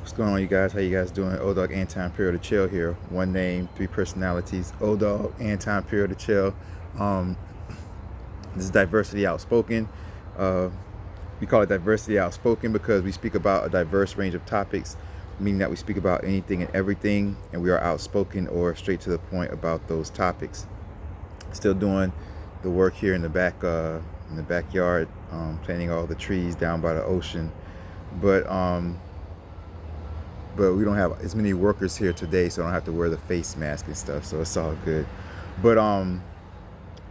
What's going on, you guys? How you guys doing? Dogg, Anti-Imperial to Chill here. One name, three personalities. Dogg, Anti-Imperial to Chill. Um, this is Diversity Outspoken. Uh, we call it Diversity Outspoken because we speak about a diverse range of topics, meaning that we speak about anything and everything, and we are outspoken or straight to the point about those topics. Still doing the work here in the backyard, planting all the trees down by the ocean, but we don't have as many workers here today, so I don't have to wear the face mask and stuff, so it's all good. But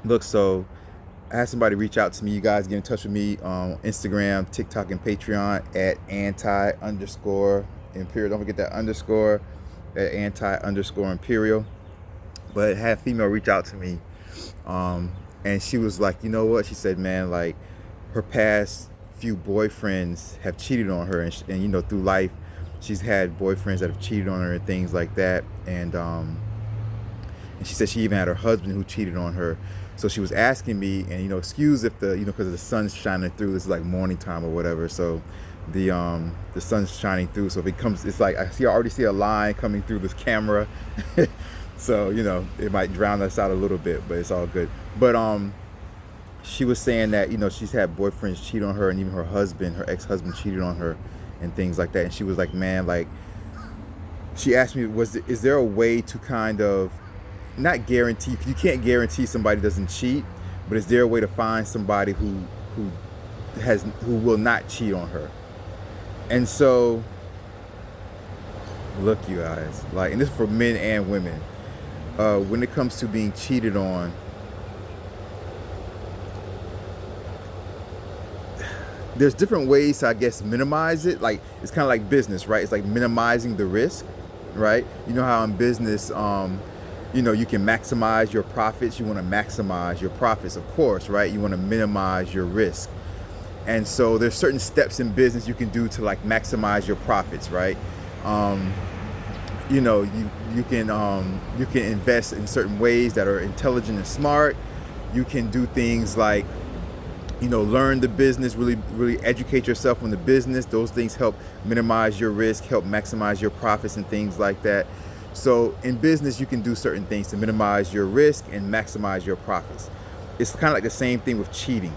look, so I had somebody reach out to me. You guys get in touch with me on Instagram, TikTok, and Patreon at anti_imperial. Don't forget that underscore at anti_imperial. But I had a female reach out to me, and she was like, you know what? She said, man, like her past few boyfriends have cheated on her, and you know, through life, she's had boyfriends that have cheated on her and things like that. And she said she even had her husband who cheated on her. So she was asking me, and you know, excuse if the, you know, because the sun's shining through. This is like morning time or whatever. So the sun's shining through. So if it comes, it's like I already see a line coming through this camera. So you know, it might drown us out a little bit, but it's all good. But she was saying that, you know, she's had boyfriends cheat on her, and even her husband, her ex-husband, cheated on her and things like that. And she was like, man, like, she asked me, is there a way to kind of not guarantee, you can't guarantee somebody doesn't cheat, but is there a way to find somebody who will not cheat on her? And so look, you guys, like, and this is for men and women, when it comes to being cheated on, there's different ways to, I guess, minimize it. Like, it's kind of like business, right? It's like minimizing the risk, right? You know how in business, you know, you can maximize your profits. You want to maximize your profits, of course, right? You want to minimize your risk. And so there's certain steps in business you can do to like maximize your profits, right? You know, you can invest in certain ways that are intelligent and smart. You can do things like, you know, learn the business, really educate yourself on the business. Those things help minimize your risk, help maximize your profits and things like that. So in business, you can do certain things to minimize your risk and maximize your profits. It's kind of like the same thing with cheating.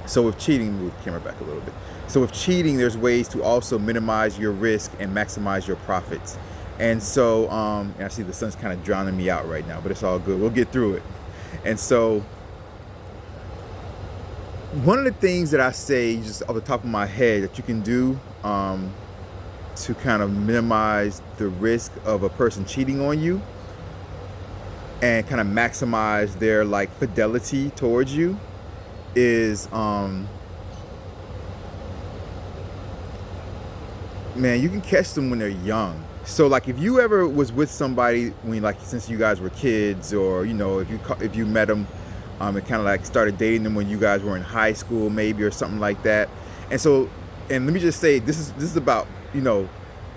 So with cheating, move the camera back a little bit. So with cheating, there's ways to also minimize your risk and maximize your profits. And so, and I see the sun's kind of drowning me out right now, but it's all good. We'll get through it. And so, one of the things that I say just off the top of my head that you can do to kind of minimize the risk of a person cheating on you and kind of maximize their like fidelity towards you is, man, you can catch them when they're young. So like if you ever was with somebody when, like, since you guys were kids, or you know, if you met them, and kind of like started dating them when you guys were in high school maybe, or something like that. And so, and let me just say, this is about, you know,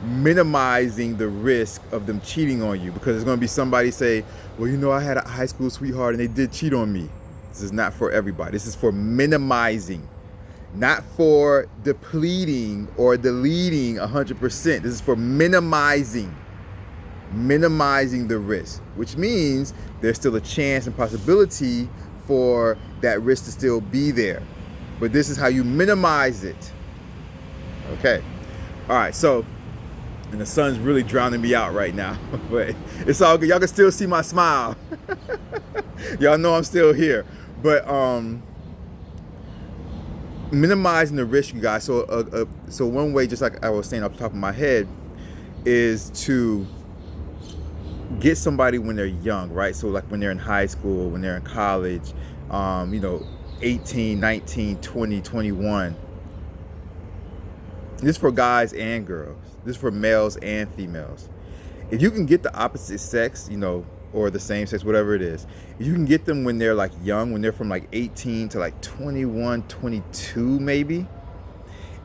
minimizing the risk of them cheating on you, because there's going to be somebody say, well, you know, I had a high school sweetheart and they did cheat on me. This is not for everybody. This is for minimizing, not for depleting or deleting 100%. This is for minimizing the risk, which means there's still a chance and possibility for that risk to still be there, but this is how you minimize it. Okay, all right. So, and the sun's really drowning me out right now, but it's all good. Y'all can still see my smile. Y'all know I'm still here. But minimizing the risk, you guys. So so one way, just like I was saying off the top of my head, is to get somebody when they're young, right? So like when they're in high school, when they're in college, you know, 18, 19, 20, 21. This is for guys and girls. This is for males and females. If you can get the opposite sex, you know, or the same sex, whatever it is, if you can get them when they're like young, when they're from like 18 to like 21, 22 maybe,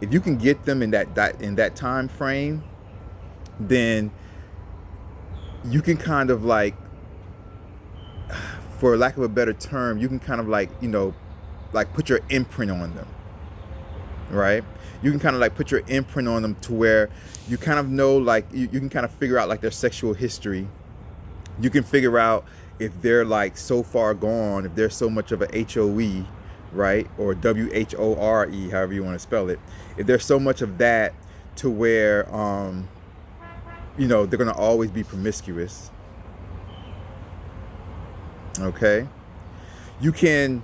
if you can get them in that time frame, then you can kind of like, for lack of a better term, you can kind of like, you know, like put your imprint on them. right? You can kind of like put your imprint on them to where you kind of know, like you can kind of figure out like their sexual history. You can figure out if they're like so far gone, if they're so much of a HOE, right? Or WHORE, however you want to spell it. If there's so much of that to where, you know, they're going to always be promiscuous. Okay. You can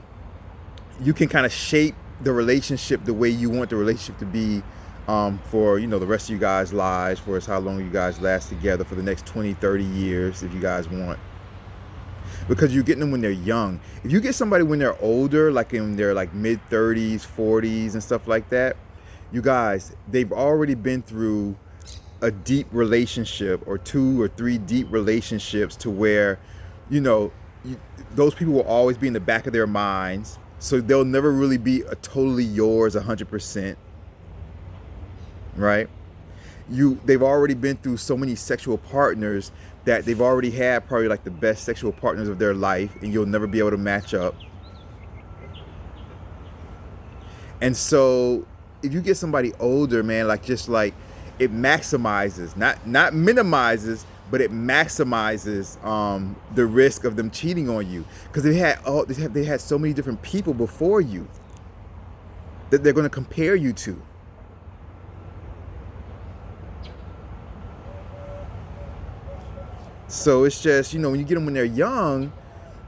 kind of shape the relationship the way you want the relationship to be, for, you know, the rest of you guys' lives, for how long you guys last together, for the next 20, 30 years, if you guys want. Because you're getting them when they're young. If you get somebody when they're older, like in their like mid 30s, 40s and stuff like that, you guys, they've already been through a deep relationship, or 2 or 3 deep relationships, to where, you know, those people will always be in the back of their minds. So they'll never really be a totally yours 100%, right? They've already been through so many sexual partners that they've already had probably like the best sexual partners of their life, and you'll never be able to match up. And so if you get somebody older, man, like just like it maximizes, not minimizes, but it maximizes the risk of them cheating on you, because they had so many different people before you that they're going to compare you to. So it's just, you know, when you get them when they're young,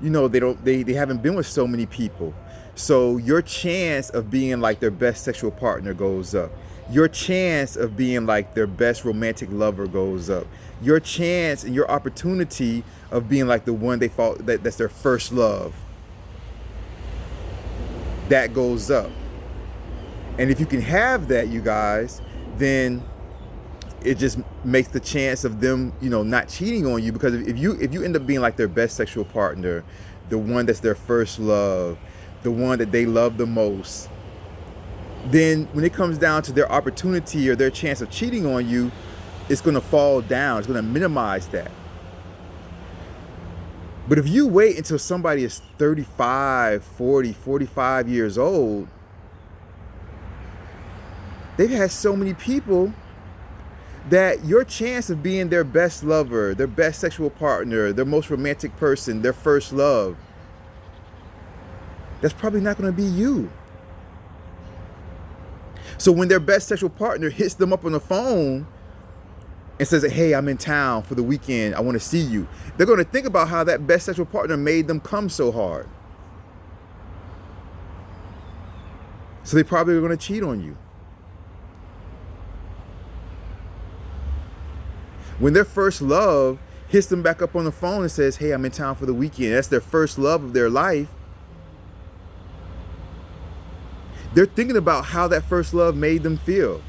you know, they haven't been with so many people. So your chance of being like their best sexual partner goes up. Your chance of being like their best romantic lover goes up. Your chance and your opportunity of being like the one they thought that's their first love, that goes up. And if you can have that, you guys, then it just makes the chance of them, you know, not cheating on you. Because if you end up being like their best sexual partner, the one that's their first love, the one that they love the most, then when it comes down to their opportunity or their chance of cheating on you, it's going to fall down. It's going to minimize that. But if you wait until somebody is 35, 40, 45 years old, they've had so many people that your chance of being their best lover, their best sexual partner, their most romantic person, their first love, that's probably not going to be you. So when their best sexual partner hits them up on the phone and says, hey, I'm in town for the weekend, I want to see you, they're going to think about how that best sexual partner made them come so hard. So they probably are going to cheat on you. When their first love hits them back up on the phone and says, hey, I'm in town for the weekend, that's their first love of their life, they're thinking about how that first love made them feel.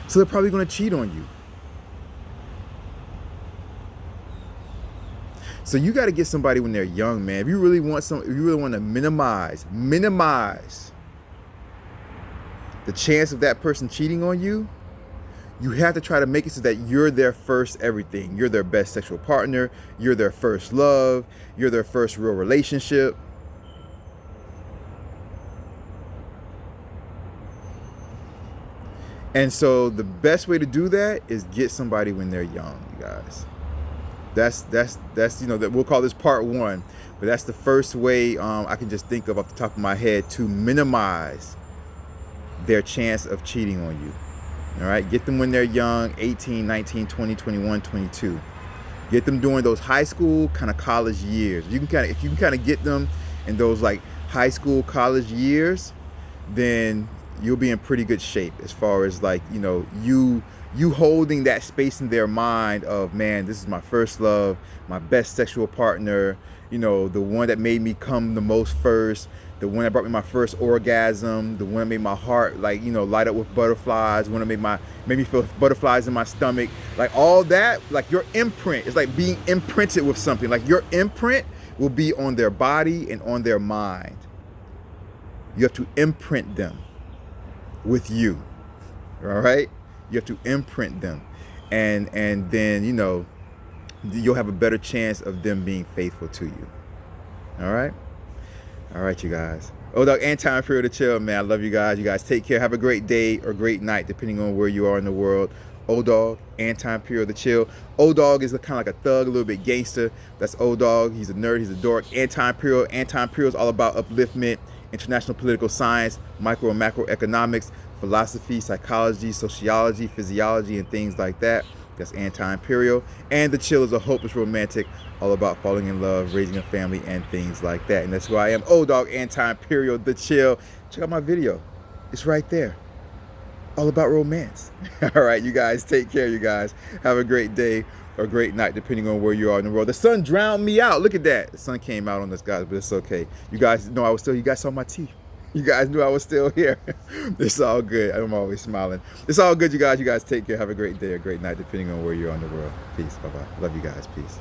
So they're probably going to cheat on you. So you got to get somebody when they're young, man. If you really want to minimize the chance of that person cheating on you, you have to try to make it so that you're their first everything. You're their best sexual partner. You're their first love. You're their first real relationship. And so the best way to do that is get somebody when they're young, you guys. That's you know, that we'll call this part 1, but that's the first way I can just think of off the top of my head to minimize their chance of cheating on you. All right, get them when they're young, 18, 19, 20, 21, 22. Get them during those high school, kind of college years. If you can kind of get them in those like high school, college years, then you'll be in pretty good shape as far as like, you know, you holding that space in their mind of, man, this is my first love, my best sexual partner, you know, the one that made me come the most first, the one that brought me my first orgasm, the one that made my heart, like, you know, light up with butterflies, the one that made me feel butterflies in my stomach, like all that, like your imprint is like being imprinted with something. Like your imprint will be on their body and on their mind. You have to imprint them with you, all right? You have to imprint them, and then, you know, you'll have a better chance of them being faithful to you. All right, you guys. Dogg, Anti-Imperial the chill, man. I love you guys. You guys take care. Have a great day or great night, depending on where you are in the world. Dogg, Anti-Imperial the chill. Dogg is kind of like a thug, a little bit gangster. That's Dogg. He's a nerd. He's a dork. Anti-Imperial. Anti-Imperial is all about upliftment, international political science, micro and macroeconomics, philosophy, psychology, sociology, physiology, and things like that. That's Anti-Imperial. And the chill is a hopeless romantic, all about falling in love, raising a family, and things like that. And that's who I am. Dogg, Anti-Imperial, the chill. Check out my video. It's right there. All about romance. All right, you guys, take care, you guys. Have a great day or great night, depending on where you are in the world. The sun drowned me out. Look at that. The sun came out on us, guys, but it's okay. You guys know I was still, you guys saw my teeth. You guys knew I was still here. It's all good. I'm always smiling. It's all good, you guys. You guys take care. Have a great day or great night, depending on where you are in the world. Peace. Bye-bye. Love you guys. Peace.